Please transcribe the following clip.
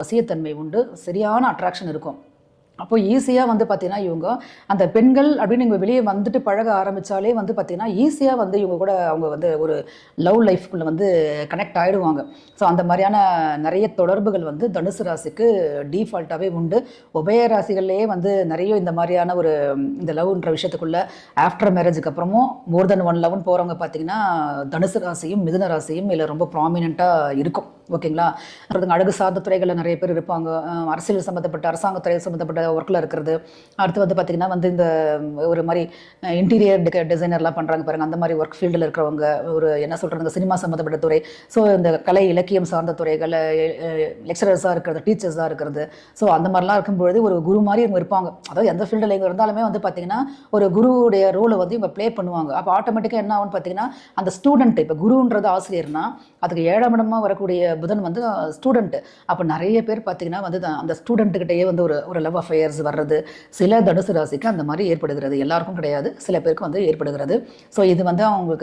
வசியத்தன்மை உண்டு, சரியான அட்ராக்ஷன் இருக்கும். அப்போ ஈஸியாக வந்து பார்த்தீங்கன்னா இவங்க அந்த பெண்கள் அப்படின்னு இவங்க வெளியே வந்துட்டு பழக ஆரம்பித்தாலே வந்து பார்த்தீங்கன்னா ஈஸியாக வந்து இவங்க கூட அவங்க வந்து ஒரு லவ் லைஃப்குள்ளே வந்து கனெக்ட் ஆகிடுவாங்க. ஸோ அந்த மாதிரியான நிறைய தொடர்புகள் வந்து தனுசு ராசிக்கு டீஃபால்ட்டாகவே உண்டு. உபய ராசிகள்லேயே வந்து நிறைய இந்த மாதிரியான ஒரு இந்த லவ்ன்ற விஷயத்துக்குள்ளே ஆஃப்டர் மேரேஜுக்கு அப்புறமும் மோர் தென் ஒன் லவ்னு போகிறவங்க பார்த்தீங்கன்னா தனுசு ராசியும் மிதுன ராசியும் இதில் ரொம்ப ப்ராமினெண்ட்டாக இருக்கும். ஓகேங்களா? அழகு சார்ந்த துறைகளில் நிறைய பேர் இருப்பாங்க. அரசியல் சம்மந்தப்பட்ட அரசாங்கத்துறை சம்மந்தப்பட்ட ஒர்க்கில் இருக்கிறது. அடுத்து வந்து பார்த்திங்கன்னா வந்து இந்த ஒரு மாதிரி இன்டீரியர் டிசைனர்லாம் பண்ணுறாங்க பாருங்கள், அந்த மாதிரி ஒர்க் ஃபீல்டில் இருக்கிறவங்க, ஒரு என்ன சொல்கிறாங்க சினிமா சம்மந்தப்பட்ட துறை, ஸோ இந்த கலை இலக்கியம் சார்ந்த துறைகள், லெக்சரர்ஸாக இருக்கிறது, டீச்சர்ஸாக இருக்கிறது. ஸோ அந்த மாதிரிலாம் இருக்கும்பொழுது ஒரு குரு மாதிரி இவங்க இருப்பாங்க. அதாவது எந்த ஃபீல்டில் இவங்க இருந்தாலுமே வந்து பார்த்திங்கன்னா ஒரு குருவுடைய ரோலை வந்து இவங்க ப்ளே பண்ணுவாங்க. அப்போ ஆட்டோமேட்டிக்காக என்ன ஆகும்னு பார்த்தீங்கன்னா அந்த ஸ்டூடெண்ட், இப்போ குருன்றது ஆசிரியர்னா அதுக்கு 7ஆம் இடமாக வரக்கூடிய புதன் வந்து ஸ்டூடெண்ட்டு. அப்போ நிறைய பேர் பார்த்தீங்கன்னா வந்து அந்த ஸ்டூடெண்ட்டுக்கிட்டேயே வந்து ஒரு லவ் அஃபேர்ஸ் வர்றது சில தனுசு ராசிக்கு அந்த மாதிரி ஏற்படுகிறது. எல்லாருக்கும் கிடையாது, சில பேருக்கு வந்து ஏற்படுகிறது. ஸோ இது வந்து அவங்களுக்கு